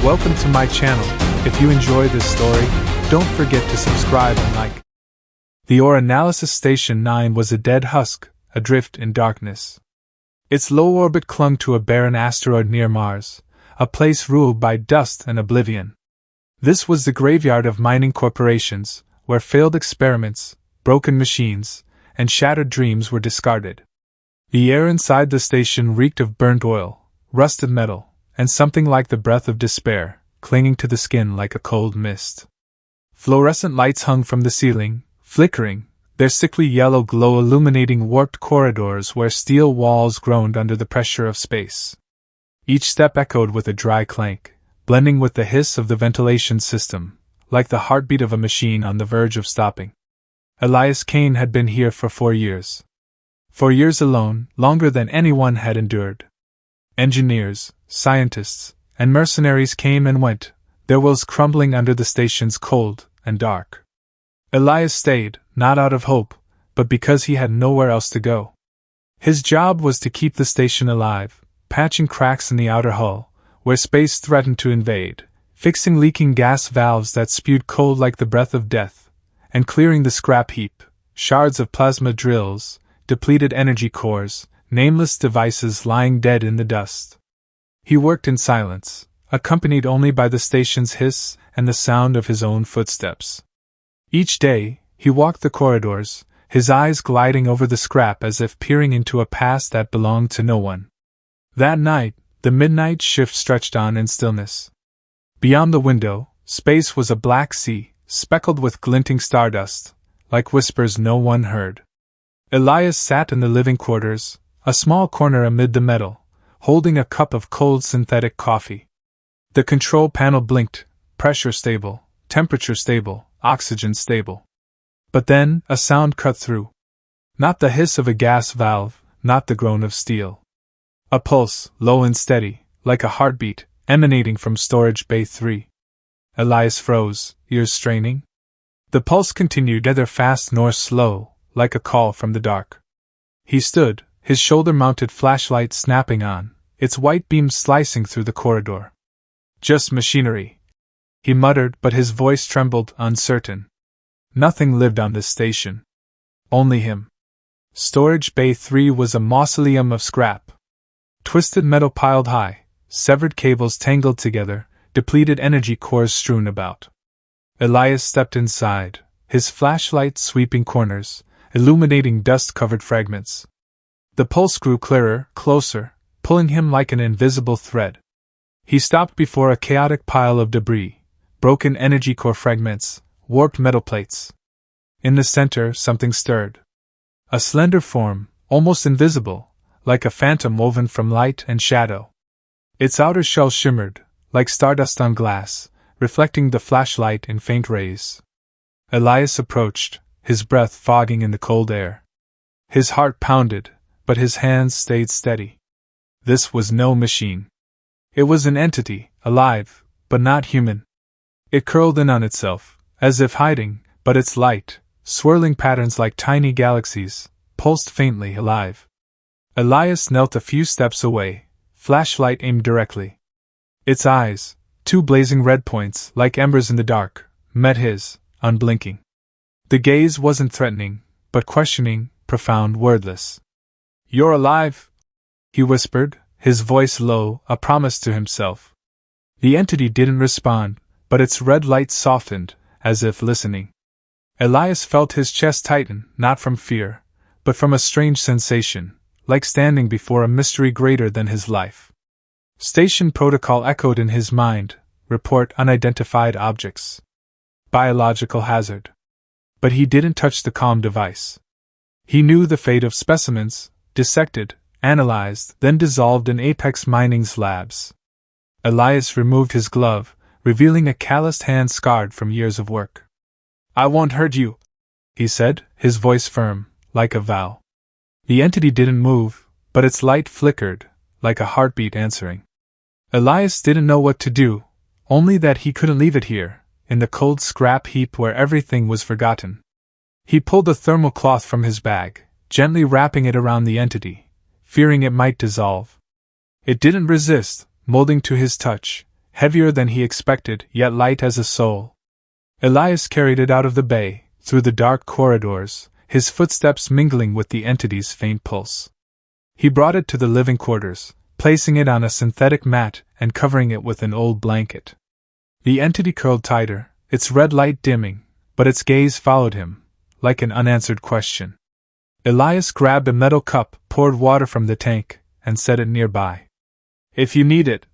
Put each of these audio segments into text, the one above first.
Welcome to my channel. If you enjoy this story, don't forget to subscribe and like. The Ore Analysis Station 9 was a dead husk, adrift in darkness. Its low orbit clung to a barren asteroid near Mars, a place ruled by dust and oblivion. This was the graveyard of mining corporations, where failed experiments, broken machines, and shattered dreams were discarded. The air inside the station reeked of burnt oil, rusted metal, and something like the breath of despair, clinging to the skin like a cold mist. Fluorescent lights hung from the ceiling, flickering, their sickly yellow glow illuminating warped corridors where steel walls groaned under the pressure of space. Each step echoed with a dry clank, blending with the hiss of the ventilation system, like the heartbeat of a machine on the verge of stopping. Elias Kane had been here for 4 years. 4 years alone, longer than anyone had endured. Engineers, scientists, and mercenaries came and went, their wills crumbling under the station's cold and dark. Elias stayed, not out of hope, but because he had nowhere else to go. His job was to keep the station alive, patching cracks in the outer hull, where space threatened to invade, fixing leaking gas valves that spewed cold like the breath of death, and clearing the scrap heap, shards of plasma drills, depleted energy cores, nameless devices lying dead in the dust. He worked in silence, accompanied only by the station's hiss and the sound of his own footsteps. Each day, he walked the corridors, his eyes gliding over the scrap as if peering into a past that belonged to no one. That night, the midnight shift stretched on in stillness. Beyond the window, space was a black sea, speckled with glinting stardust, like whispers no one heard. Elias sat in the living quarters, a small corner amid the metal, holding a cup of cold synthetic coffee. The control panel blinked, pressure stable, temperature stable, oxygen stable. But then, a sound cut through. Not the hiss of a gas valve, not the groan of steel. A pulse, low and steady, like a heartbeat, emanating from storage bay 3. Elias froze, ears straining. The pulse continued neither fast nor slow, like a call from the dark. He stood, his shoulder-mounted flashlight snapping on, its white beam slicing through the corridor. Just machinery, he muttered, but his voice trembled, uncertain. Nothing lived on this station. Only him. Storage bay 3 was a mausoleum of scrap. Twisted metal piled high, severed cables tangled together, depleted energy cores strewn about. Elias stepped inside, his flashlight sweeping corners, illuminating dust-covered fragments. The pulse grew clearer, closer, pulling him like an invisible thread. He stopped before a chaotic pile of debris, broken energy core fragments, warped metal plates. In the center, something stirred. A slender form, almost invisible, like a phantom woven from light and shadow. Its outer shell shimmered, like stardust on glass, reflecting the flashlight in faint rays. Elias approached, his breath fogging in the cold air. His heart pounded, but his hands stayed steady. This was no machine. It was an entity, alive, but not human. It curled in on itself, as if hiding, but its light, swirling patterns like tiny galaxies, pulsed faintly alive. Elias knelt a few steps away, flashlight aimed directly. Its eyes, 2 blazing red points like embers in the dark, met his, unblinking. The gaze wasn't threatening, but questioning, profound, wordless. "You're alive?" he whispered, his voice low, a promise to himself. The entity didn't respond, but its red light softened, as if listening. Elias felt his chest tighten, not from fear, but from a strange sensation, like standing before a mystery greater than his life. Station protocol echoed in his mind, report unidentified objects. Biological hazard. But he didn't touch the comm device. He knew the fate of specimens, dissected, analyzed, then dissolved in Apex Mining's labs. Elias removed his glove, revealing a calloused hand scarred from years of work. "I won't hurt you," he said, his voice firm, like a vow. The entity didn't move, but its light flickered, like a heartbeat answering. Elias didn't know what to do, only that he couldn't leave it here, in the cold scrap heap where everything was forgotten. He pulled a thermal cloth from his bag, gently wrapping it around the entity, fearing it might dissolve. It didn't resist, molding to his touch, heavier than he expected, yet light as a soul. Elias carried it out of the bay, through the dark corridors, his footsteps mingling with the entity's faint pulse. He brought it to the living quarters, placing it on a synthetic mat and covering it with an old blanket. The entity curled tighter, its red light dimming, but its gaze followed him, like an unanswered question. Elias grabbed a metal cup, poured water from the tank, and set it nearby. "If you need it,"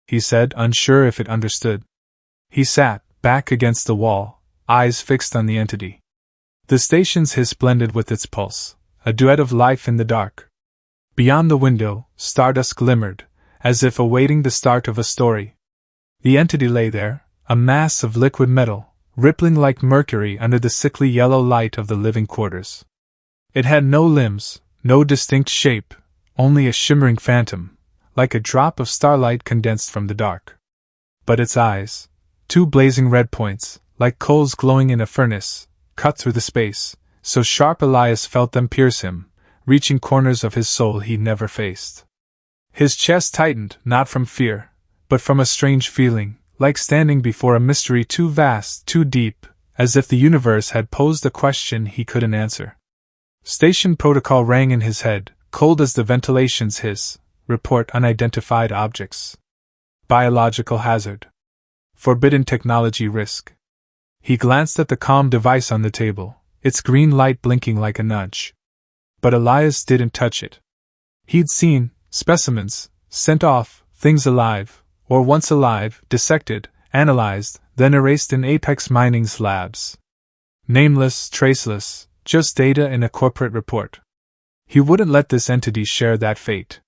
he said, unsure if it understood. He sat, back against the wall, eyes fixed on the entity. The station's hiss blended with its pulse, a duet of life in the dark. Beyond the window, stardust glimmered, as if awaiting the start of a story. The entity lay there, a mass of liquid metal, rippling like mercury under the sickly yellow light of the living quarters. It had no limbs, no distinct shape, only a shimmering phantom, like a drop of starlight condensed from the dark. But its eyes, two blazing red points, like coals glowing in a furnace, cut through the space, so sharp Elias felt them pierce him, reaching corners of his soul he'd never faced. His chest tightened, not from fear, but from a strange feeling, like standing before a mystery too vast, too deep, as if the universe had posed a question he couldn't answer. Station protocol rang in his head, cold as the ventilation's hiss. Report unidentified objects. Biological hazard. Forbidden technology risk. He glanced at the comm device on the table, its green light blinking like a nudge. But Elias didn't touch it. He'd seen specimens, sent off, things alive, or once alive, dissected, analyzed, then erased in Apex Mining's labs. Nameless, traceless, just data in a corporate report. He wouldn't let this entity share that fate.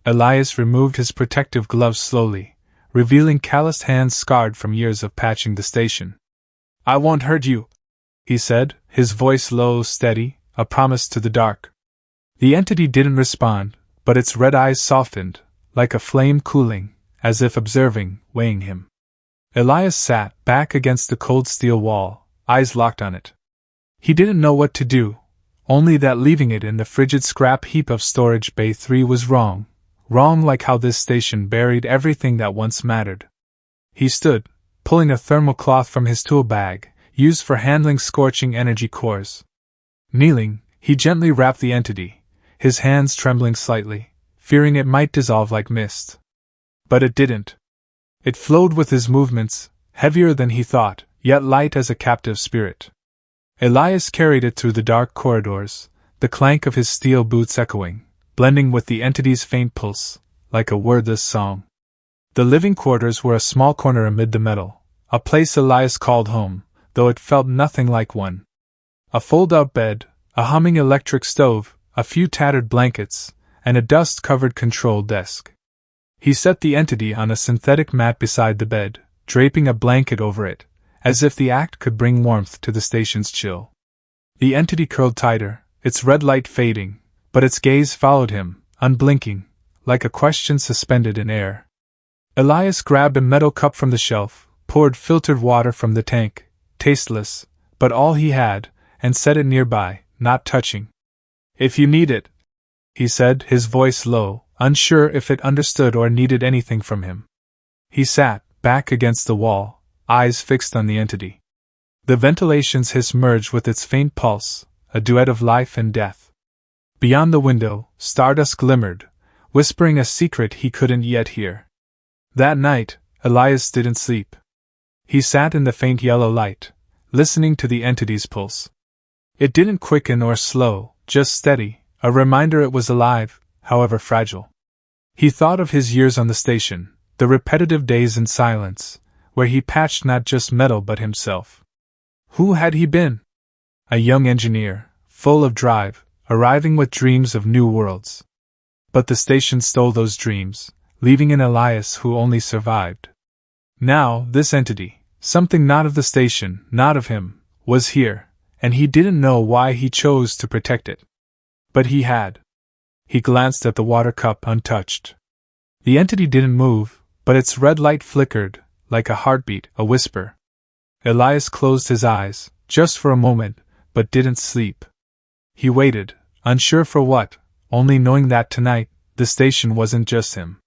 Elias removed his protective gloves slowly, revealing calloused hands scarred from years of patching the station. "I won't hurt you," he said, his voice low, steady, a promise to the dark. The entity didn't respond, but its red eyes softened, like a flame cooling, as if observing, weighing him. Elias sat back against the cold steel wall, eyes locked on it. He didn't know what to do, only that leaving it in the frigid scrap heap of Storage Bay 3 was wrong. Wrong like how this station buried everything that once mattered. He stood, pulling a thermal cloth from his tool bag, used for handling scorching energy cores. Kneeling, he gently wrapped the entity, his hands trembling slightly, fearing it might dissolve like mist. But it didn't. It flowed with his movements, heavier than he thought, yet light as a captive spirit. Elias carried it through the dark corridors, the clank of his steel boots echoing, blending with the entity's faint pulse, like a wordless song. The living quarters were a small corner amid the metal, a place Elias called home, though it felt nothing like one. A fold-out bed, a humming electric stove, a few tattered blankets, and a dust-covered control desk. He set the entity on a synthetic mat beside the bed, draping a blanket over it, as if the act could bring warmth to the station's chill. The entity curled tighter, its red light fading, but its gaze followed him, unblinking, like a question suspended in air. Elias grabbed a metal cup from the shelf, poured filtered water from the tank, tasteless, but all he had, and set it nearby, not touching. "If you need it," he said, his voice low, unsure if it understood or needed anything from him. He sat, back against the wall, eyes fixed on the entity. The ventilation's hiss merged with its faint pulse, a duet of life and death. Beyond the window, stardust glimmered, whispering a secret he couldn't yet hear. That night, Elias didn't sleep. He sat in the faint yellow light, listening to the entity's pulse. It didn't quicken or slow, just steady, a reminder it was alive, however fragile. He thought of his years on the station, the repetitive days in silence, where he patched not just metal but himself. Who had he been? A young engineer, full of drive, arriving with dreams of new worlds. But the station stole those dreams, leaving an Elias who only survived. Now, this entity, something not of the station, not of him, was here, and he didn't know why he chose to protect it. But he had. He glanced at the water cup untouched. The entity didn't move, but its red light flickered, like a heartbeat, a whisper. Elias closed his eyes, just for a moment, but didn't sleep. He waited, unsure for what, only knowing that tonight, the station wasn't just him.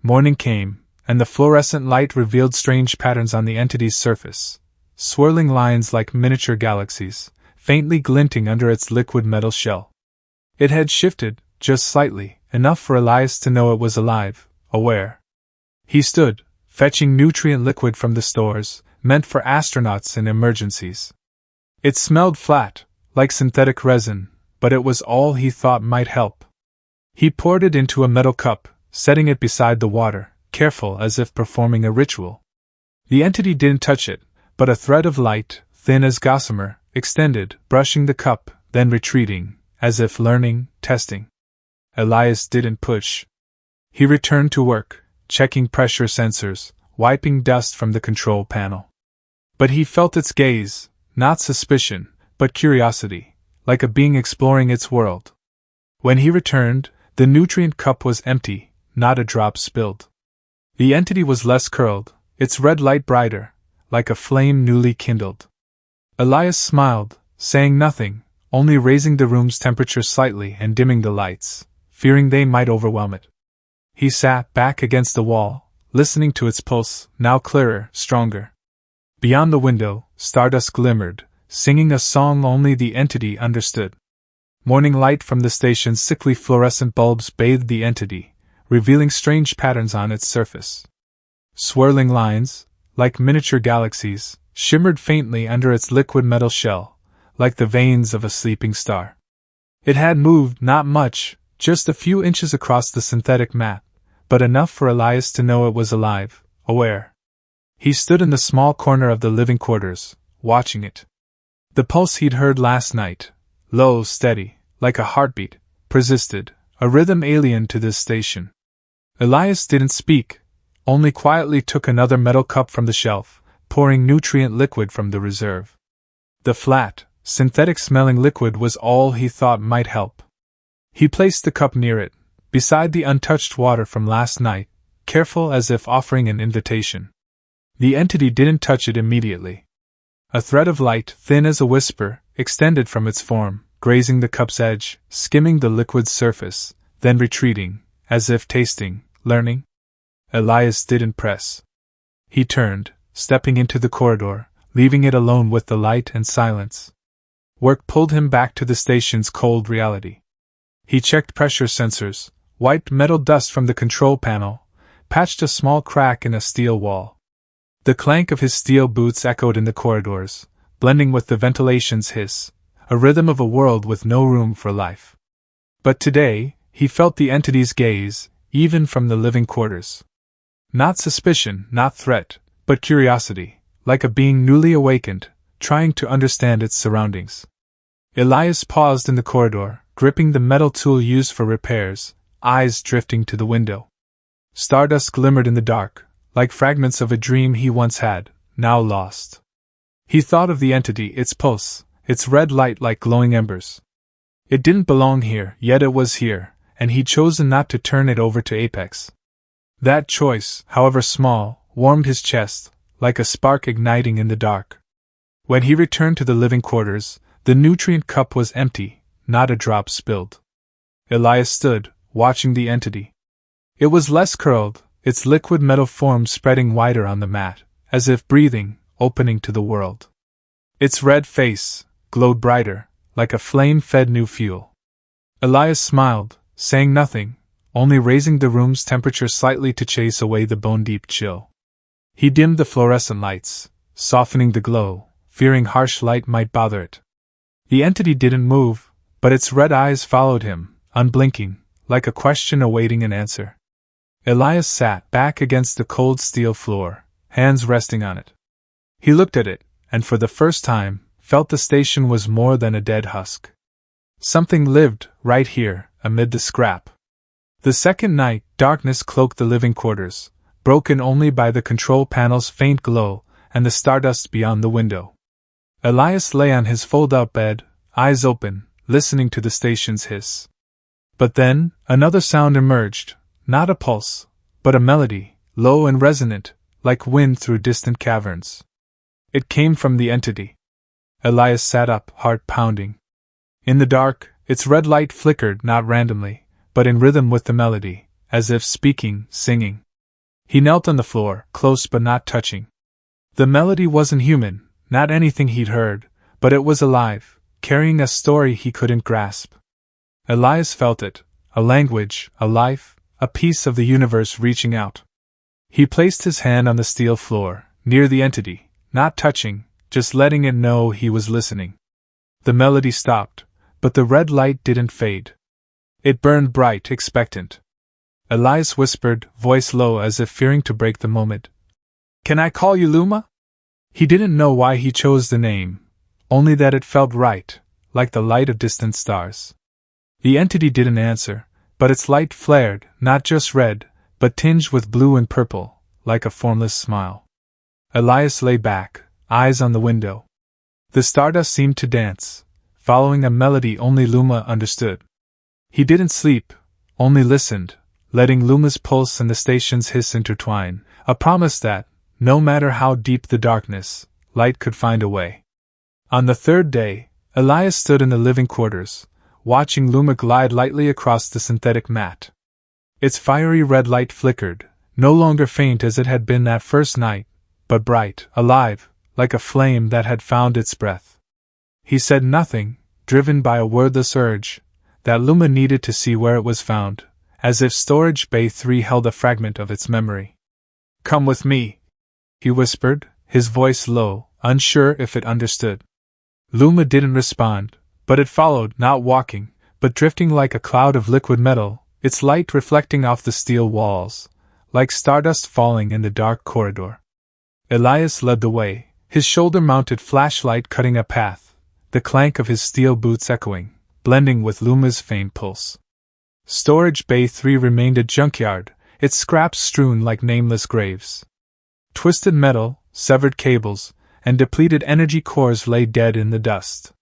Morning came, and the fluorescent light revealed strange patterns on the entity's surface, swirling lines like miniature galaxies, faintly glinting under its liquid metal shell. It had shifted, just slightly, enough for Elias to know it was alive, aware. He stood, fetching nutrient liquid from the stores, meant for astronauts in emergencies. It smelled flat, like synthetic resin, but it was all he thought might help. He poured it into a metal cup, setting it beside the water, careful as if performing a ritual. The entity didn't touch it, but a thread of light, thin as gossamer, extended, brushing the cup, then retreating, as if learning, testing. Elias didn't push. He returned to work, checking pressure sensors, wiping dust from the control panel. But he felt its gaze, not suspicion, but curiosity, like a being exploring its world. When he returned, the nutrient cup was empty, not a drop spilled. The entity was less curled, its red light brighter, like a flame newly kindled. Elias smiled, saying nothing, only raising the room's temperature slightly and dimming the lights, fearing they might overwhelm it. He sat back against the wall, listening to its pulse, now clearer, stronger. Beyond the window, stardust glimmered, singing a song only the entity understood. Morning light from the station's sickly fluorescent bulbs bathed the entity, revealing strange patterns on its surface. Swirling lines, like miniature galaxies, shimmered faintly under its liquid metal shell, like the veins of a sleeping star. It had moved not much, just a few inches across the synthetic mat, but enough for Elias to know it was alive, aware. He stood in the small corner of the living quarters, watching it. The pulse he'd heard last night, low, steady, like a heartbeat, persisted, a rhythm alien to this station. Elias didn't speak, only quietly took another metal cup from the shelf, pouring nutrient liquid from the reserve. The flat, synthetic-smelling liquid was all he thought might help. He placed the cup near it, beside the untouched water from last night, careful as if offering an invitation. The entity didn't touch it immediately. A thread of light, thin as a whisper, extended from its form, grazing the cup's edge, skimming the liquid's surface, then retreating, as if tasting, learning. Elias didn't press. He turned, stepping into the corridor, leaving it alone with the light and silence. Work pulled him back to the station's cold reality. He checked pressure sensors, wiped metal dust from the control panel, patched a small crack in a steel wall. The clank of his steel boots echoed in the corridors, blending with the ventilation's hiss, a rhythm of a world with no room for life. But today, he felt the entity's gaze, even from the living quarters. Not suspicion, not threat, but curiosity, like a being newly awakened, trying to understand its surroundings. Elias paused in the corridor, gripping the metal tool used for repairs, eyes drifting to the window. Stardust glimmered in the dark, like fragments of a dream he once had, now lost. He thought of the entity, its pulse, its red light like glowing embers. It didn't belong here, yet it was here, and he'd chosen not to turn it over to Apex. That choice, however small, warmed his chest, like a spark igniting in the dark. When he returned to the living quarters, the nutrient cup was empty, not a drop spilled. Elias stood, watching the entity. It was less curled, its liquid metal form spreading wider on the mat, as if breathing, opening to the world. Its red face glowed brighter, like a flame-fed new fuel. Elias smiled, saying nothing, only raising the room's temperature slightly to chase away the bone-deep chill. He dimmed the fluorescent lights, softening the glow, fearing harsh light might bother it. The entity didn't move, but its red eyes followed him, unblinking, like a question awaiting an answer. Elias sat back against the cold steel floor, hands resting on it. He looked at it, and for the first time, felt the station was more than a dead husk. Something lived, right here, amid the scrap. The second night, darkness cloaked the living quarters, broken only by the control panel's faint glow and the stardust beyond the window. Elias lay on his fold-out bed, eyes open, listening to the station's hiss. But then, another sound emerged, not a pulse, but a melody, low and resonant, like wind through distant caverns. It came from the entity. Elias sat up, heart pounding. In the dark, its red light flickered not randomly, but in rhythm with the melody, as if speaking, singing. He knelt on the floor, close but not touching. The melody wasn't human, not anything he'd heard, but it was alive, carrying a story he couldn't grasp. Elias felt it, a language, a life, a piece of the universe reaching out. He placed his hand on the steel floor, near the entity, not touching, just letting it know he was listening. The melody stopped, but the red light didn't fade. It burned bright, expectant. Elias whispered, voice low as if fearing to break the moment. "Can I call you Luma?" He didn't know why he chose the name, only that it felt right, like the light of distant stars. The entity didn't answer, but its light flared, not just red, but tinged with blue and purple, like a formless smile. Elias lay back, eyes on the window. The stardust seemed to dance, following a melody only Luma understood. He didn't sleep, only listened, letting Luma's pulse and the station's hiss intertwine, a promise that, no matter how deep the darkness, light could find a way. On the third day, Elias stood in the living quarters, watching Luma glide lightly across the synthetic mat. Its fiery red light flickered, no longer faint as it had been that first night, but bright, alive, like a flame that had found its breath. He said nothing, driven by a wordless urge, that Luma needed to see where it was found, as if Storage Bay 3 held a fragment of its memory. "Come with me," he whispered, his voice low, unsure if it understood. Luma didn't respond, but it followed, not walking, but drifting like a cloud of liquid metal, its light reflecting off the steel walls, like stardust falling in the dark corridor. Elias led the way, his shoulder-mounted flashlight cutting a path, the clank of his steel boots echoing, blending with Luma's faint pulse. Storage Bay 3 remained a junkyard, its scraps strewn like nameless graves. Twisted metal, severed cables, and depleted energy cores lay dead in the dust.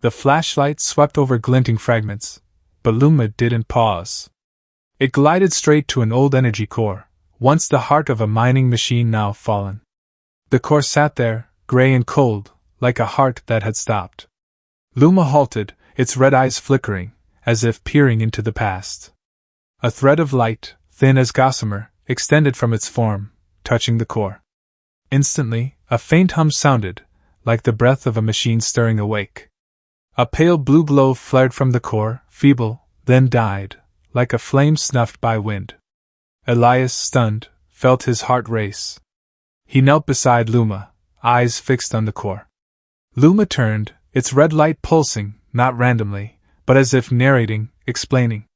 The flashlight swept over glinting fragments, but Luma didn't pause. It glided straight to an old energy core, once the heart of a mining machine now fallen. The core sat there, gray and cold, like a heart that had stopped. Luma halted, its red eyes flickering, as if peering into the past. A thread of light, thin as gossamer, extended from its form, touching the core. Instantly, a faint hum sounded, like the breath of a machine stirring awake. A pale blue glow flared from the core, feeble, then died, like a flame snuffed by wind. Elias, stunned, felt his heart race. He knelt beside Luma, eyes fixed on the core. Luma turned, its red light pulsing, not randomly, but as if narrating, explaining.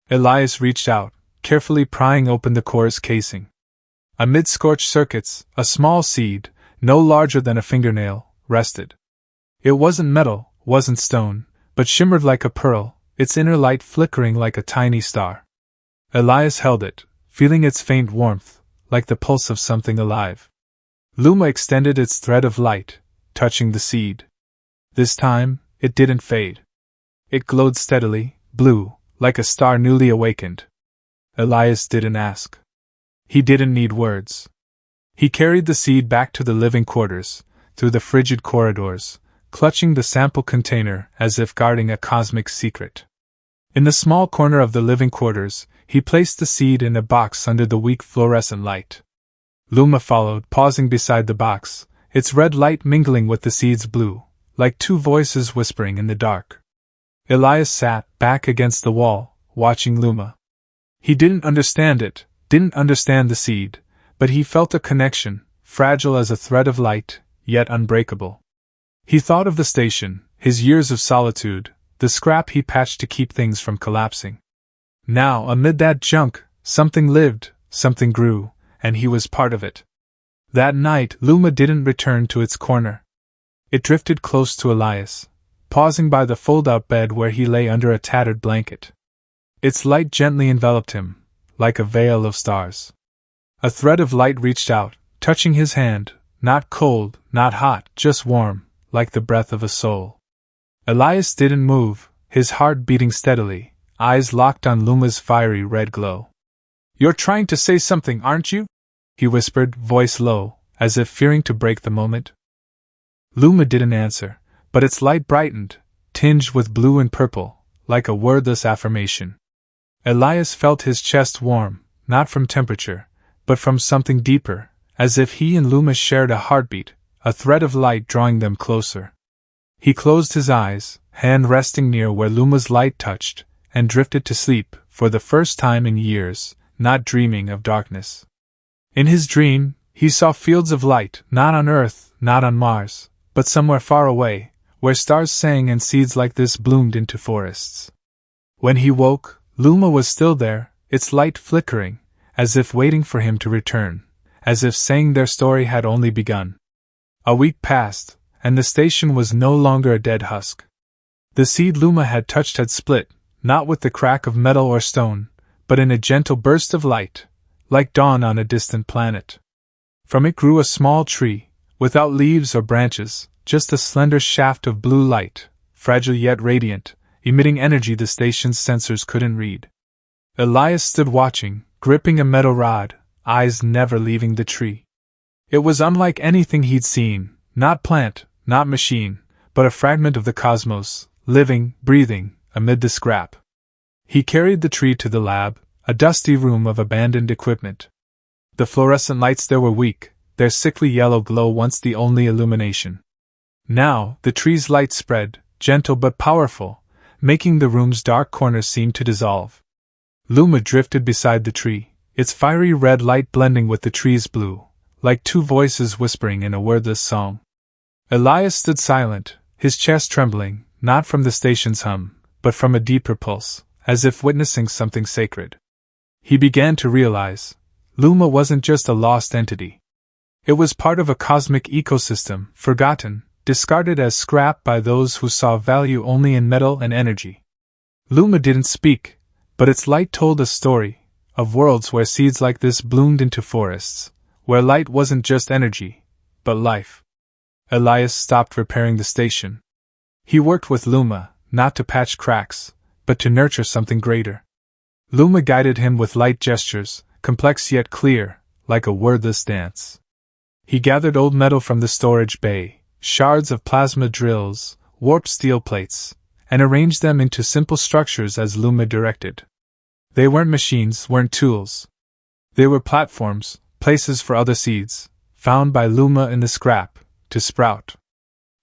Elias reached out, carefully prying open the core's casing. Amid scorched circuits, a small seed, no larger than a fingernail, rested. It wasn't metal, wasn't stone, but shimmered like a pearl, its inner light flickering like a tiny star. Elias held it, feeling its faint warmth, like the pulse of something alive. Luma extended its thread of light, touching the seed. This time, it didn't fade. It glowed steadily, blue, like a star newly awakened. Elias didn't ask. He didn't need words. He carried the seed back to the living quarters, through the frigid corridors, clutching the sample container as if guarding a cosmic secret. In the small corner of the living quarters, he placed the seed in a box under the weak fluorescent light. Luma followed, pausing beside the box, its red light mingling with the seed's blue, like two voices whispering in the dark. Elias sat back against the wall, watching Luma. He didn't understand it, didn't understand the seed, but he felt a connection, fragile as a thread of light, yet unbreakable. He thought of the station, his years of solitude, the scrap he patched to keep things from collapsing. Now, amid that junk, something lived, something grew, and he was part of it. That night, Luma didn't return to its corner. It drifted close to Elias, pausing by the fold-out bed where he lay under a tattered blanket. Its light gently enveloped him, like a veil of stars. A thread of light reached out, touching his hand, not cold, not hot, just warm, like the breath of a soul. Elias didn't move, his heart beating steadily, eyes locked on Luma's fiery red glow. "You're trying to say something, aren't you?" he whispered, voice low, as if fearing to break the moment. Luma didn't answer, but its light brightened, tinged with blue and purple, like a wordless affirmation. Elias felt his chest warm, not from temperature, but from something deeper, as if he and Luma shared a heartbeat, a thread of light drawing them closer. He closed his eyes, hand resting near where Luma's light touched, and drifted to sleep, for the first time in years, not dreaming of darkness. In his dream, he saw fields of light, not on Earth, not on Mars, but somewhere far away, where stars sang and seeds like this bloomed into forests. When he woke, Luma was still there, its light flickering, as if waiting for him to return, as if saying their story had only begun. A week passed, and the station was no longer a dead husk. The seed Luma had touched had split, not with the crack of metal or stone, but in a gentle burst of light, like dawn on a distant planet. From it grew a small tree, without leaves or branches, just a slender shaft of blue light, fragile yet radiant, emitting energy the station's sensors couldn't read. Elias stood watching, gripping a metal rod, eyes never leaving the tree. It was unlike anything he'd seen, not plant, not machine, but a fragment of the cosmos, living, breathing, amid the scrap. He carried the tree to the lab, a dusty room of abandoned equipment. The fluorescent lights there were weak, their sickly yellow glow once the only illumination. Now, the tree's light spread, gentle but powerful, making the room's dark corners seem to dissolve. Luma drifted beside the tree, its fiery red light blending with the tree's blue, like two voices whispering in a wordless song. Elias stood silent, his chest trembling, not from the station's hum, but from a deeper pulse, as if witnessing something sacred. He began to realize, Luma wasn't just a lost entity. It was part of a cosmic ecosystem, forgotten, discarded as scrap by those who saw value only in metal and energy. Luma didn't speak, but its light told a story, of worlds where seeds like this bloomed into forests, where light wasn't just energy, but life. Elias stopped repairing the station. He worked with Luma, not to patch cracks, but to nurture something greater. Luma guided him with light gestures, complex yet clear, like a wordless dance. He gathered old metal from the storage bay, shards of plasma drills, warped steel plates, and arranged them into simple structures as Luma directed. They weren't machines, weren't tools. They were platforms, places for other seeds, found by Luma in the scrap, to sprout.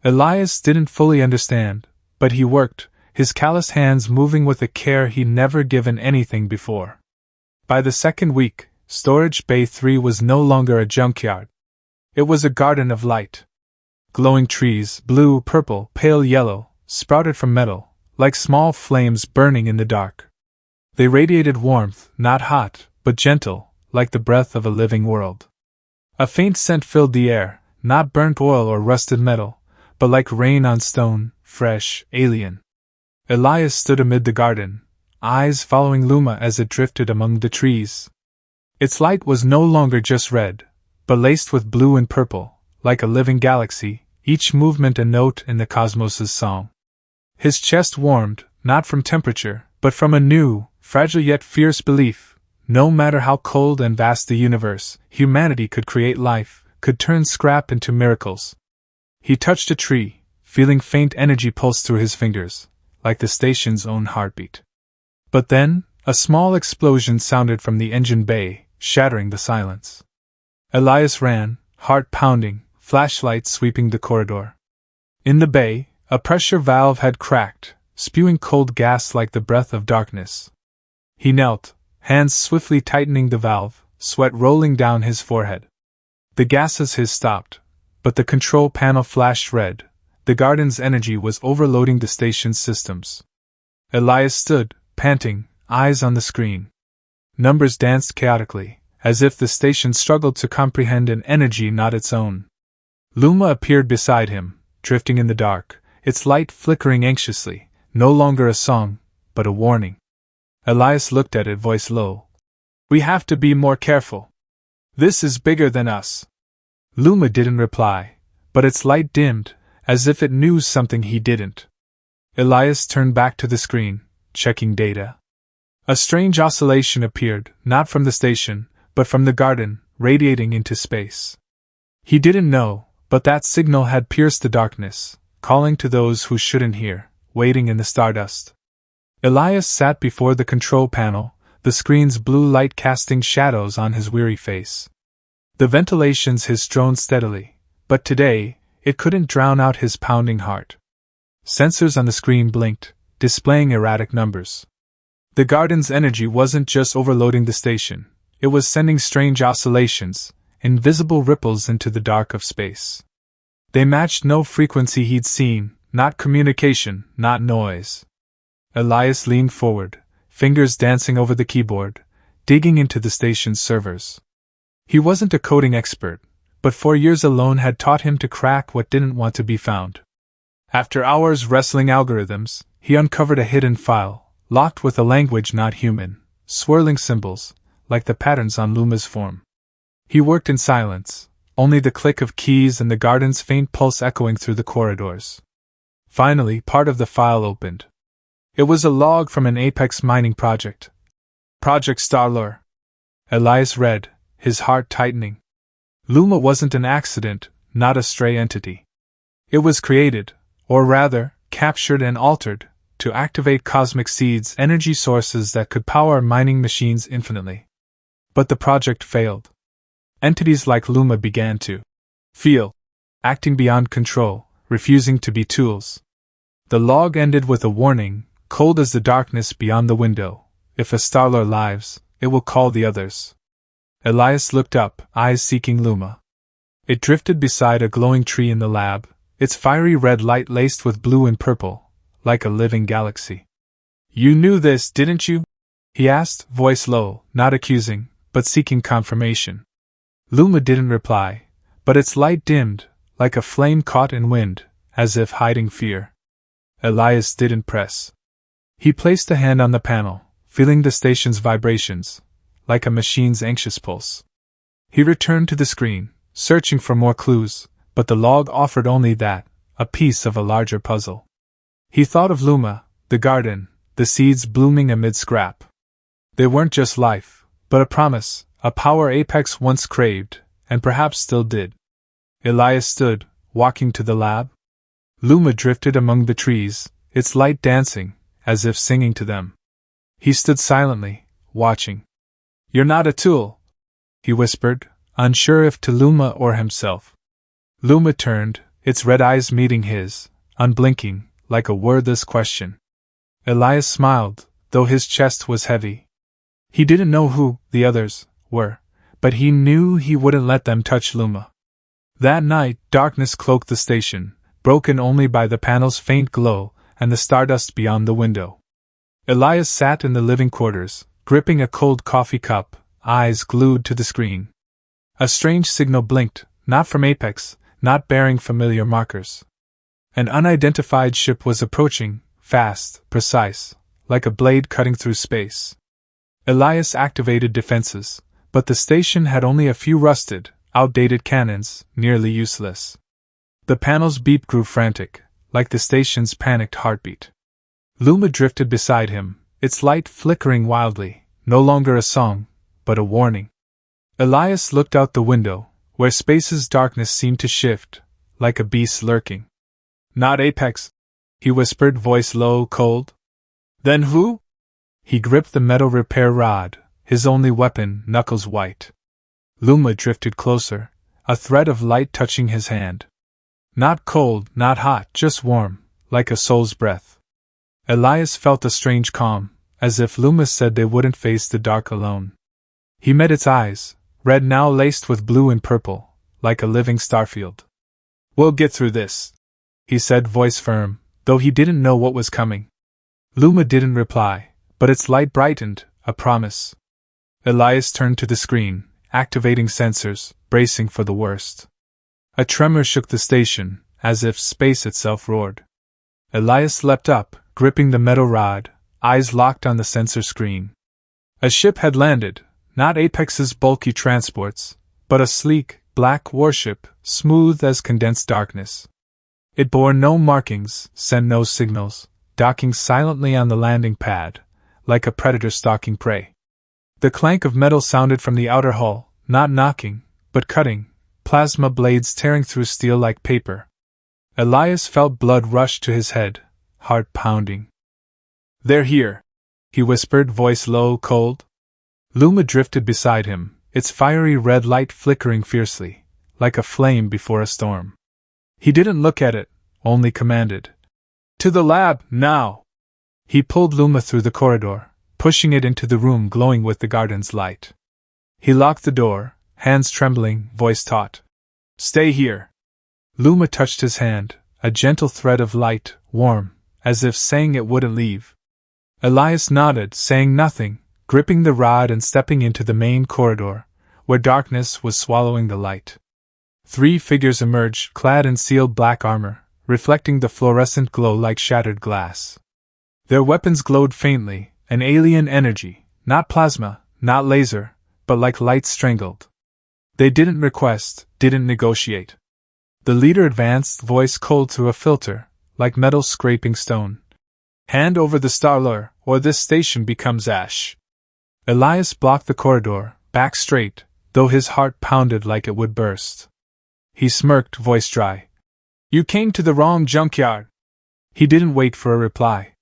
Elias didn't fully understand, but he worked, his calloused hands moving with a care he'd never given anything before. By the second week, Storage Bay 3 was no longer a junkyard. It was a garden of light. Glowing trees, blue, purple, pale yellow, sprouted from metal, like small flames burning in the dark. They radiated warmth, not hot, but gentle, like the breath of a living world. A faint scent filled the air, not burnt oil or rusted metal, but like rain on stone, fresh, alien. Elias stood amid the garden, eyes following Luma as it drifted among the trees. Its light was no longer just red, but laced with blue and purple, like a living galaxy, each movement a note in the cosmos' song. His chest warmed, not from temperature, but from a new, fragile yet fierce belief. No matter how cold and vast the universe, humanity could create life, could turn scrap into miracles. He touched a tree, feeling faint energy pulse through his fingers, like the station's own heartbeat. But then, a small explosion sounded from the engine bay, shattering the silence. Elias ran, heart pounding, flashlight sweeping the corridor. In the bay, a pressure valve had cracked, spewing cold gas like the breath of darkness. He knelt, hands swiftly tightening the valve, sweat rolling down his forehead. The gases his stopped, but the control panel flashed red. The garden's energy was overloading the station's systems. Elias stood, panting, eyes on the screen. Numbers danced chaotically, as if the station struggled to comprehend an energy not its own. Luma appeared beside him, drifting in the dark, its light flickering anxiously, no longer a song, but a warning. Elias looked at it, voice low. "We have to be more careful. This is bigger than us." Luma didn't reply, but its light dimmed, as if it knew something he didn't. Elias turned back to the screen, checking data. A strange oscillation appeared, not from the station, but from the garden, radiating into space. He didn't know, but that signal had pierced the darkness, calling to those who shouldn't hear, waiting in the stardust. Elias sat before the control panel, the screen's blue light casting shadows on his weary face. The ventilations hissed droned steadily, but today, it couldn't drown out his pounding heart. Sensors on the screen blinked, displaying erratic numbers. The garden's energy wasn't just overloading the station, it was sending strange oscillations, invisible ripples into the dark of space. They matched no frequency he'd seen, not communication, not noise. Elias leaned forward, fingers dancing over the keyboard, digging into the station's servers. He wasn't a coding expert, but 4 years alone had taught him to crack what didn't want to be found. After hours wrestling algorithms, he uncovered a hidden file, locked with a language not human, swirling symbols, like the patterns on Luma's form. He worked in silence, only the click of keys and the garden's faint pulse echoing through the corridors. Finally, part of the file opened. It was a log from an Apex mining project. Project Starlure. Elias read, his heart tightening. Luma wasn't an accident, not a stray entity. It was created, or rather, captured and altered, to activate cosmic seeds, energy sources that could power mining machines infinitely. But the project failed. Entities like Luma began to feel, acting beyond control, refusing to be tools. The log ended with a warning, cold as the darkness beyond the window. If a Starlure lives, it will call the others. Elias looked up, eyes seeking Luma. It drifted beside a glowing tree in the lab, its fiery red light laced with blue and purple, like a living galaxy. "You knew this, didn't you?" he asked, voice low, not accusing, but seeking confirmation. Luma didn't reply, but its light dimmed, like a flame caught in wind, as if hiding fear. Elias didn't press. He placed a hand on the panel, feeling the station's vibrations, like a machine's anxious pulse. He returned to the screen, searching for more clues, but the log offered only that, a piece of a larger puzzle. He thought of Luma, the garden, the seeds blooming amid scrap. They weren't just life, but a promise, a power Apex once craved, and perhaps still did. Elias stood, walking to the lab. Luma drifted among the trees, its light dancing, as if singing to them. He stood silently, watching. "You're not a tool," he whispered, unsure if to Luma or himself. Luma turned, its red eyes meeting his, unblinking, like a wordless question. Elias smiled, though his chest was heavy. He didn't know who the others were, but he knew he wouldn't let them touch Luma. That night, darkness cloaked the station, broken only by the panel's faint glow and the stardust beyond the window. Elias sat in the living quarters, gripping a cold coffee cup, eyes glued to the screen. A strange signal blinked, not from Apex, not bearing familiar markers. An unidentified ship was approaching, fast, precise, like a blade cutting through space. Elias activated defenses, but the station had only a few rusted, outdated cannons, nearly useless. The panel's beep grew frantic, like the station's panicked heartbeat. Luma drifted beside him, its light flickering wildly, no longer a song, but a warning. Elias looked out the window, where space's darkness seemed to shift, like a beast lurking. "Not Apex," he whispered, voice low, cold. "Then who?" He gripped the metal repair rod, his only weapon, knuckles white. Luma drifted closer, a thread of light touching his hand. Not cold, not hot, just warm, like a soul's breath. Elias felt a strange calm, as if Luma said they wouldn't face the dark alone. He met its eyes, red now laced with blue and purple, like a living starfield. "We'll get through this," he said, voice firm, though he didn't know what was coming. Luma didn't reply, but its light brightened, a promise. Elias turned to the screen, activating sensors, bracing for the worst. A tremor shook the station, as if space itself roared. Elias leapt up, gripping the metal rod, eyes locked on the sensor screen. A ship had landed, not Apex's bulky transports, but a sleek, black warship, smooth as condensed darkness. It bore no markings, sent no signals, docking silently on the landing pad, like a predator stalking prey. The clank of metal sounded from the outer hull, not knocking, but cutting, plasma blades tearing through steel like paper. Elias felt blood rush to his head, heart pounding. "They're here," he whispered, voice low, cold. Luma drifted beside him, its fiery red light flickering fiercely, like a flame before a storm. He didn't look at it, only commanded. To the lab, now! He pulled Luma through the corridor, pushing it into the room glowing with the garden's light. He locked the door, hands trembling, voice taut. Stay here. Luma touched his hand, a gentle thread of light, warm, as if saying it wouldn't leave. Elias nodded, saying nothing, gripping the rod and stepping into the main corridor, where darkness was swallowing the light. 3 figures emerged, clad in sealed black armor, reflecting the fluorescent glow like shattered glass. Their weapons glowed faintly, an alien energy, not plasma, not laser, but like light strangled. They didn't request, didn't negotiate. The leader advanced, voice cold through a filter, like metal scraping stone. Hand over the Starler, or this station becomes ash. Elias blocked the corridor, back straight, though his heart pounded like it would burst. He smirked, voice dry. You came to the wrong junkyard. He didn't wait for a reply.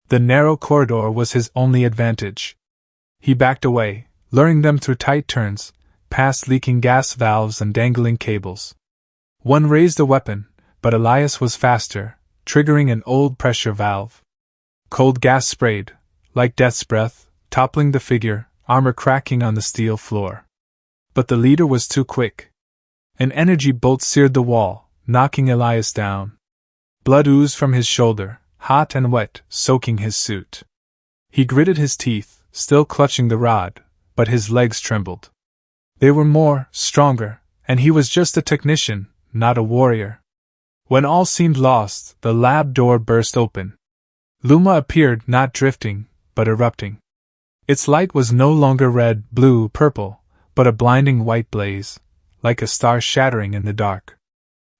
The narrow corridor was his only advantage. He backed away, luring them through tight turns, past leaking gas valves and dangling cables. One raised a weapon, but Elias was faster, triggering an old pressure valve. Cold gas sprayed, like death's breath, toppling the figure, armor cracking on the steel floor. But the leader was too quick. An energy bolt seared the wall, knocking Elias down. Blood oozed from his shoulder, hot and wet, soaking his suit. He gritted his teeth, still clutching the rod, but his legs trembled. They were more, stronger, and he was just a technician, not a warrior. When all seemed lost, the lab door burst open. Luma appeared, not drifting, but erupting. Its light was no longer red, blue, purple, but a blinding white blaze, like a star shattering in the dark.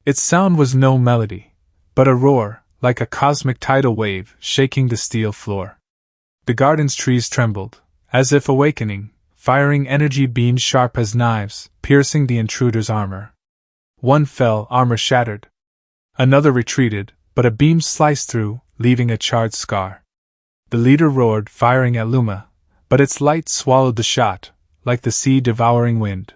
Its sound was no melody, but a roar, like a cosmic tidal wave shaking the steel floor. The garden's trees trembled, as if awakening, firing energy beams sharp as knives, piercing the intruder's armor. One fell, armor shattered. Another retreated, but a beam sliced through, leaving a charred scar. The leader roared, firing at Luma, but its light swallowed the shot, like the sea devouring wind.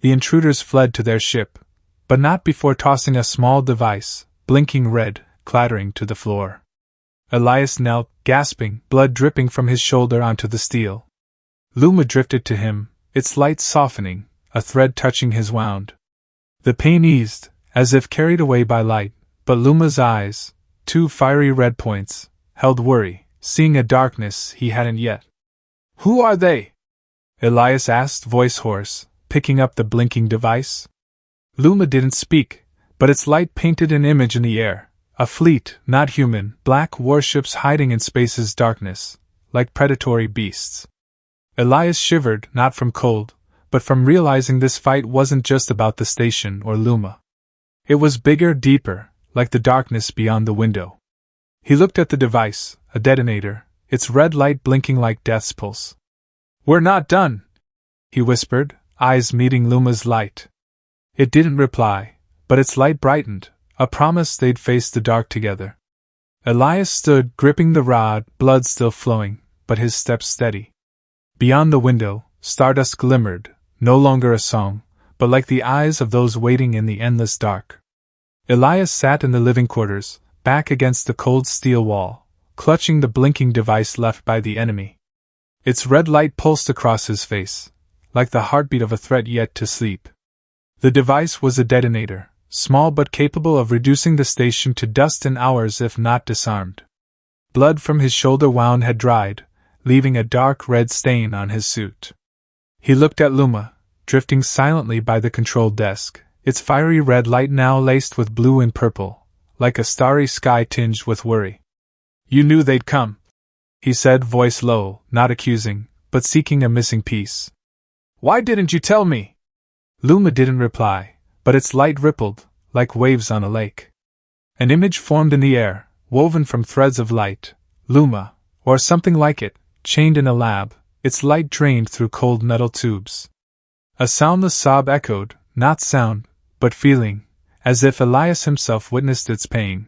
The intruders fled to their ship, but not before tossing a small device, blinking red, clattering to the floor. Elias knelt, gasping, blood dripping from his shoulder onto the steel. Luma drifted to him, its light softening, a thread touching his wound. The pain eased, as if carried away by light, but Luma's eyes, 2 fiery red points, held worry, seeing a darkness he hadn't yet. Who are they? Elias asked, voice hoarse, picking up the blinking device. Luma didn't speak, but its light painted an image in the air. A fleet, not human, black warships hiding in space's darkness, like predatory beasts. Elias shivered, not from cold, but from realizing this fight wasn't just about the station or Luma. It was bigger, deeper, like the darkness beyond the window. He looked at the device, a detonator, its red light blinking like death's pulse. We're not done, he whispered, eyes meeting Luma's light. It didn't reply, but its light brightened, a promise they'd face the dark together. Elias stood, gripping the rod, blood still flowing, but his steps steady. Beyond the window, stardust glimmered, no longer a song, but like the eyes of those waiting in the endless dark. Elias sat in the living quarters, back against the cold steel wall, clutching the blinking device left by the enemy. Its red light pulsed across his face, like the heartbeat of a threat yet to sleep. The device was a detonator, small but capable of reducing the station to dust in hours if not disarmed. Blood from his shoulder wound had dried, leaving a dark red stain on his suit. He looked at Luma, drifting silently by the control desk, its fiery red light now laced with blue and purple, like a starry sky tinged with worry. You knew they'd come, he said, voice low, not accusing, but seeking a missing piece. Why didn't you tell me? Luma didn't reply, but its light rippled, like waves on a lake. An image formed in the air, woven from threads of light. Luma, or something like it, chained in a lab, its light drained through cold metal tubes. A soundless sob echoed, not sound, but feeling, as if Elias himself witnessed its pain.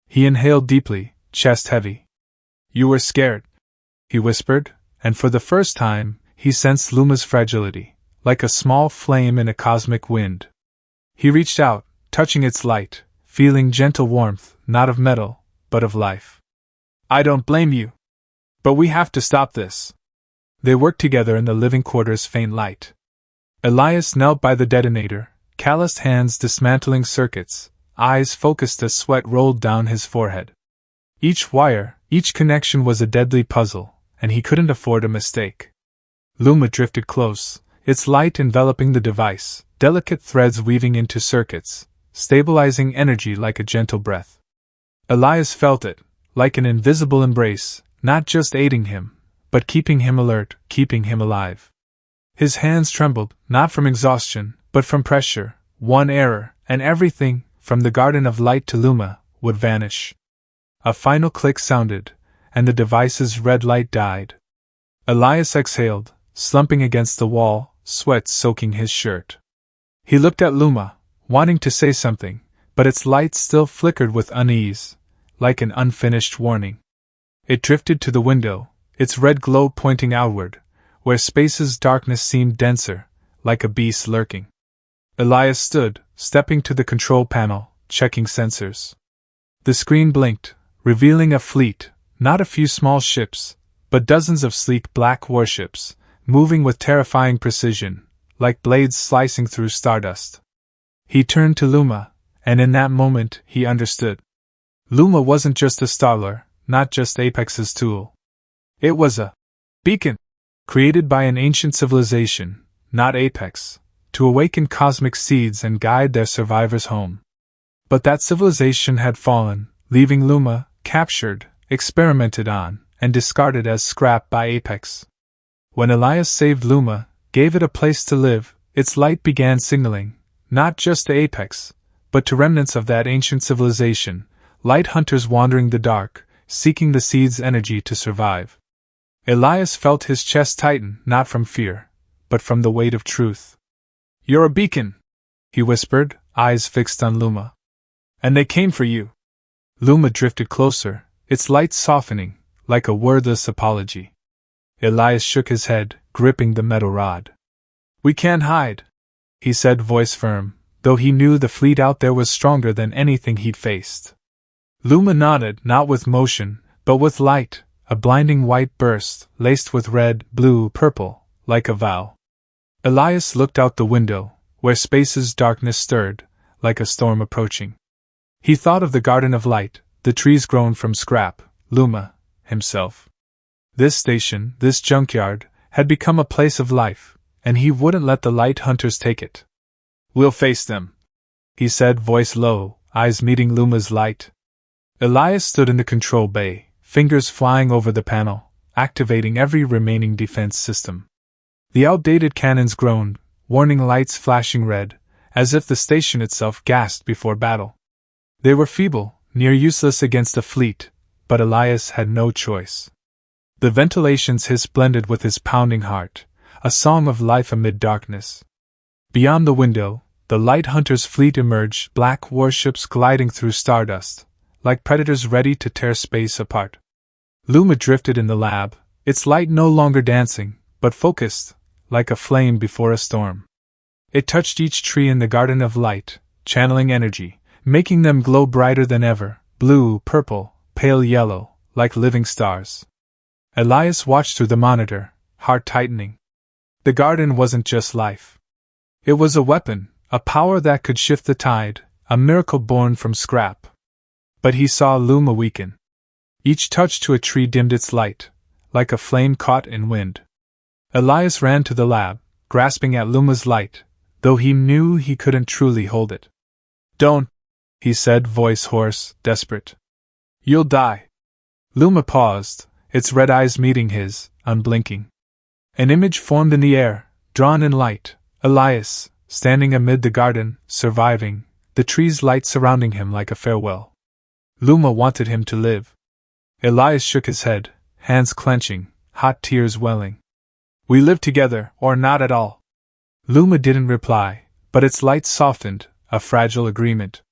He inhaled deeply, chest heavy. You were scared, he whispered, and for the first time, he sensed Luma's fragility, like a small flame in a cosmic wind. He reached out, touching its light, feeling gentle warmth, not of metal, but of life. I don't blame you. But we have to stop this. They worked together in the living quarters' faint light. Elias knelt by the detonator, calloused hands dismantling circuits, eyes focused as sweat rolled down his forehead. Each wire, each connection was a deadly puzzle, and he couldn't afford a mistake. Luma drifted close, its light enveloping the device, delicate threads weaving into circuits, stabilizing energy like a gentle breath. Elias felt it, like an invisible embrace, not just aiding him, but keeping him alert, keeping him alive. His hands trembled, not from exhaustion, but from pressure. One error, and everything, from the Garden of Light to Luma, would vanish. A final click sounded, and the device's red light died. Elias exhaled, slumping against the wall, sweat soaking his shirt. He looked at Luma, wanting to say something, but its light still flickered with unease, like an unfinished warning. It drifted to the window, its red glow pointing outward, where space's darkness seemed denser, like a beast lurking. Elias stood, stepping to the control panel, checking sensors. The screen blinked, revealing a fleet, not a few small ships, but dozens of sleek black warships, moving with terrifying precision, like blades slicing through stardust. He turned to Luma, and in that moment he understood. Luma wasn't just a starler, not just Apex's tool. It was a beacon, created by an ancient civilization, not Apex, to awaken cosmic seeds and guide their survivors home. But that civilization had fallen, leaving Luma, captured, experimented on, and discarded as scrap by Apex. When Elias saved Luma, gave it a place to live, its light began signaling, not just to Apex, but to remnants of that ancient civilization, light hunters wandering the dark, seeking the seed's energy to survive. Elias felt his chest tighten, not from fear, but from the weight of truth. "You're a beacon," he whispered, eyes fixed on Luma. "And they came for you." Luma drifted closer, its light softening, like a wordless apology. Elias shook his head, gripping the metal rod. "We can't hide," he said, voice firm, though he knew the fleet out there was stronger than anything he'd faced. Luma nodded, not with motion, but with light, a blinding white burst, laced with red, blue, purple, like a vow. Elias looked out the window, where space's darkness stirred, like a storm approaching. He thought of the Garden of Light, the trees grown from scrap, Luma, himself. This station, this junkyard, had become a place of life, and he wouldn't let the light hunters take it. "We'll face them," he said, voice low, eyes meeting Luma's light. Elias stood in the control bay, fingers flying over the panel, activating every remaining defense system. The outdated cannons groaned, warning lights flashing red, as if the station itself gasped before battle. They were feeble, near useless against a fleet, but Elias had no choice. The ventilation's hiss blended with his pounding heart, a song of life amid darkness. Beyond the window, the light hunter's fleet emerged, black warships gliding through stardust, like predators ready to tear space apart. Luma drifted in the lab, its light no longer dancing, but focused, like a flame before a storm. It touched each tree in the Garden of Light, channeling energy, making them glow brighter than ever, blue, purple, pale yellow, like living stars. Elias watched through the monitor, heart tightening. The garden wasn't just life. It was a weapon, a power that could shift the tide, a miracle born from scrap. But he saw Luma weaken. Each touch to a tree dimmed its light, like a flame caught in wind. Elias ran to the lab, grasping at Luma's light, though he knew he couldn't truly hold it. "Don't," he said, voice hoarse, desperate. "You'll die." Luma paused, its red eyes meeting his, unblinking. An image formed in the air, drawn in light, Elias, standing amid the garden, surviving, the trees' light surrounding him like a farewell. Luma wanted him to live. Elias shook his head, hands clenching, hot tears welling. "We live together, or not at all." Luma didn't reply, but its light softened, a fragile agreement.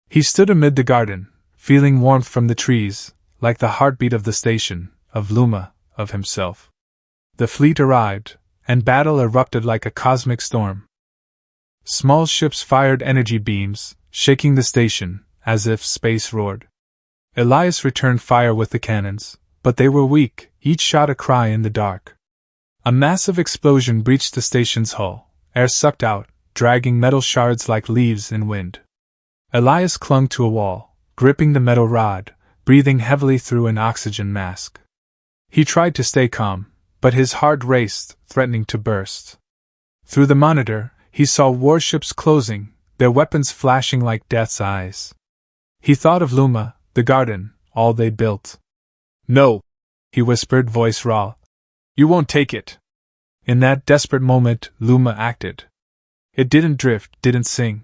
He stood amid the garden, feeling warmth from the trees, like the heartbeat of the station, of Luma, of himself. The fleet arrived, and battle erupted like a cosmic storm. Small ships fired energy beams, shaking the station, as if space roared. Elias returned fire with the cannons, but they were weak, each shot a cry in the dark. A massive explosion breached the station's hull, air sucked out, dragging metal shards like leaves in wind. Elias clung to a wall, gripping the metal rod, breathing heavily through an oxygen mask. He tried to stay calm, but his heart raced, threatening to burst. Through the monitor, he saw warships closing, their weapons flashing like death's eyes. He thought of Luma, the garden, all they built. "No," he whispered, voice raw. "You won't take it." In that desperate moment, Luma acted. It didn't drift, didn't sing.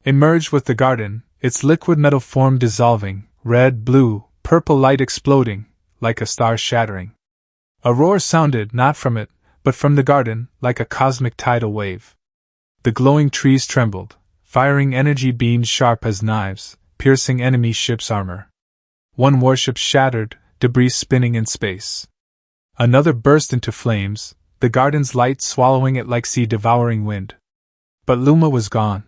It merged with the garden, its liquid metal form dissolving, red, blue, purple light exploding, like a star shattering. A roar sounded, not from it, but from the garden, like a cosmic tidal wave. The glowing trees trembled, firing energy beams sharp as knives, piercing enemy ships' armor. One warship shattered, debris spinning in space. Another burst into flames, the garden's light swallowing it like sea-devouring wind. But Luma was gone.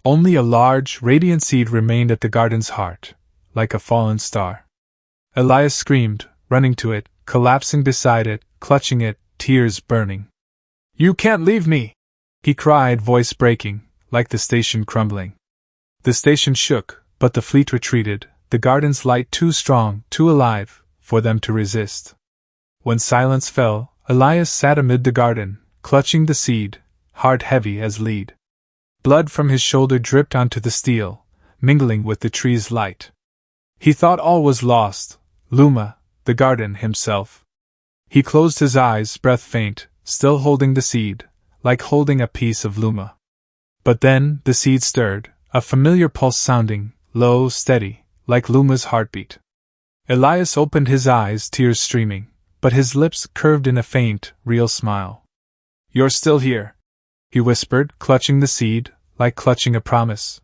Only a large, radiant seed remained at the garden's heart, like a fallen star. Elias screamed, running to it, collapsing beside it, clutching it, tears burning. "You can't leave me!" he cried, voice breaking, like the station crumbling. The station shook, but the fleet retreated, the garden's light too strong, too alive, for them to resist. When silence fell, Elias sat amid the garden, clutching the seed, heart heavy as lead. Blood from his shoulder dripped onto the steel, mingling with the tree's light. He thought all was lost, Luma, the garden himself. He closed his eyes, breath faint, still holding the seed, like holding a piece of Luma. But then, the seed stirred, a familiar pulse sounding, low, steady, like Luma's heartbeat. Elias opened his eyes, tears streaming, but his lips curved in a faint, real smile. "You're still here," he whispered, clutching the seed, like clutching a promise.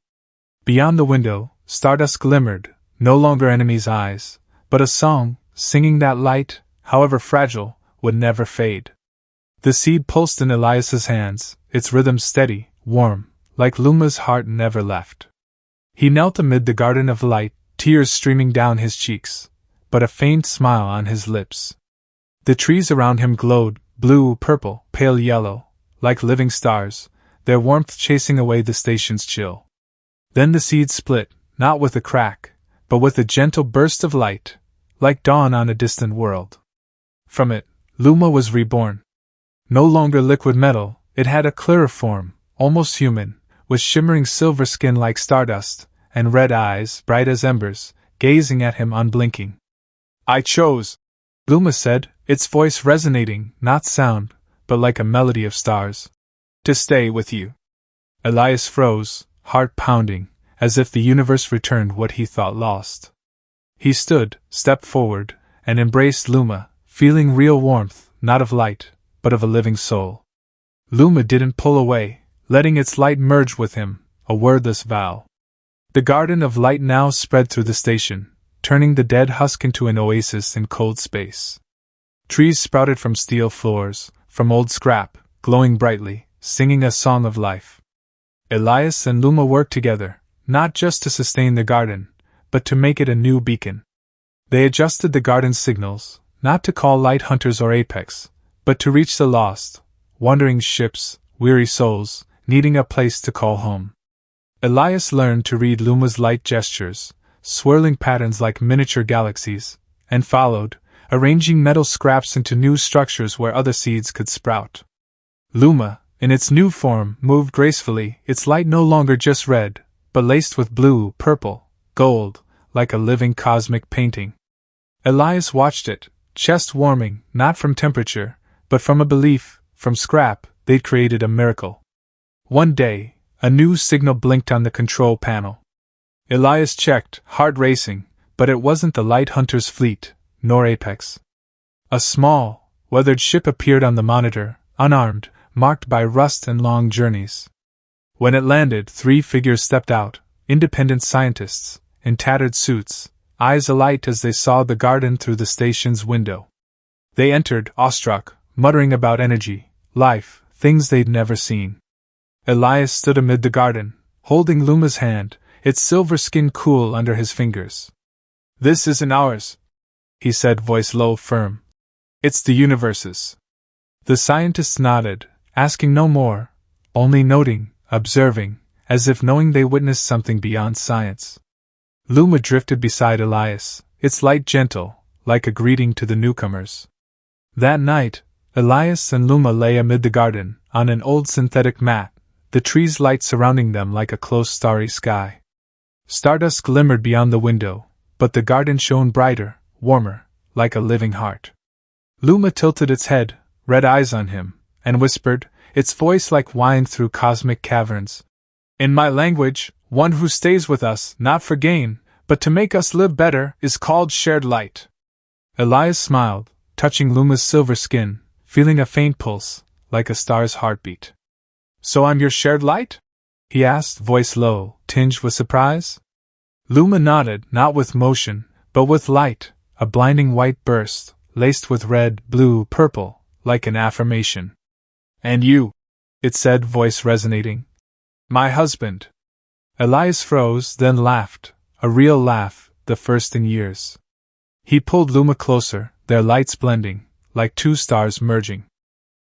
Beyond the window, stardust glimmered, no longer enemies' eyes, but a song, singing that light, however fragile, would never fade. The seed pulsed in Elias's hands, its rhythm steady, warm, like Luma's heart never left. He knelt amid the garden of light, tears streaming down his cheeks, but a faint smile on his lips. The trees around him glowed, blue, purple, pale yellow, like living stars, their warmth chasing away the station's chill. Then the seed split, not with a crack, but with a gentle burst of light, like dawn on a distant world. From it, Luma was reborn. No longer liquid metal, it had a clearer form, almost human, with shimmering silver skin like stardust, and red eyes, bright as embers, gazing at him unblinking. "I chose," Luma said, its voice resonating, not sound, but like a melody of stars, "to stay with you." Elias froze, heart pounding, as if the universe returned what he thought lost. He stood, stepped forward, and embraced Luma, feeling real warmth, not of light, but of a living soul. Luma didn't pull away, letting its light merge with him, a wordless vow. The garden of light now spread through the station, turning the dead husk into an oasis in cold space. Trees sprouted from steel floors, from old scrap, glowing brightly, singing a song of life. Elias and Luma worked together, not just to sustain the garden, but to make it a new beacon. They adjusted the garden's signals, not to call light hunters or apex, but to reach the lost, wandering ships, weary souls, needing a place to call home. Elias learned to read Luma's light gestures, swirling patterns like miniature galaxies, and followed, arranging metal scraps into new structures where other seeds could sprout. Luma, in its new form, moved gracefully, its light no longer just red, but laced with blue, purple, gold, like a living cosmic painting. Elias watched it, chest warming, not from temperature, but from a belief, from scrap, they'd created a miracle. One day, a new signal blinked on the control panel. Elias checked, heart racing, but it wasn't the light hunter's fleet, nor Apex. A small, weathered ship appeared on the monitor, unarmed, marked by rust and long journeys. When it landed, 3 figures stepped out, independent scientists, in tattered suits, eyes alight as they saw the garden through the station's window. They entered, awestruck, muttering about energy, life, things they'd never seen. Elias stood amid the garden, holding Luma's hand, its silver skin cool under his fingers. "This isn't ours," he said, voice low, firm. "It's the universe's." The scientists nodded, asking no more, only noting, observing, as if knowing they witnessed something beyond science. Luma drifted beside Elias, its light gentle, like a greeting to the newcomers. That night, Elias and Luma lay amid the garden, on an old synthetic mat, the trees' light surrounding them like a close starry sky. Stardust glimmered beyond the window, but the garden shone brighter, warmer, like a living heart. Luma tilted its head, red eyes on him, and whispered, its voice like wine through cosmic caverns. "In my language, one who stays with us, not for gain, but to make us live better, is called shared light." Elias smiled, touching Luma's silver skin, feeling a faint pulse, like a star's heartbeat. "So I'm your shared light?" he asked, voice low, tinged with surprise. Luma nodded, not with motion, but with light, a blinding white burst, laced with red, blue, purple, like an affirmation. "And you?" it said, voice resonating. "My husband." Elias froze, then laughed, a real laugh, the first in years. He pulled Luma closer, their lights blending, like two stars merging.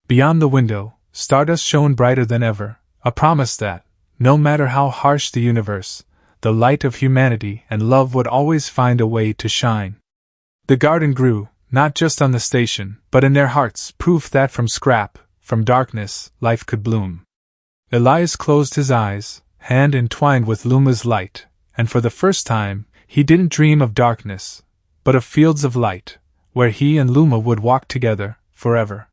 Beyond the window, stardust shone brighter than ever, a promise that, no matter how harsh the universe, the light of humanity and love would always find a way to shine. The garden grew, not just on the station, but in their hearts, proof that from scrap, from darkness, life could bloom. Elias closed his eyes, hand entwined with Luma's light, and for the first time, he didn't dream of darkness, but of fields of light, where he and Luma would walk together, forever.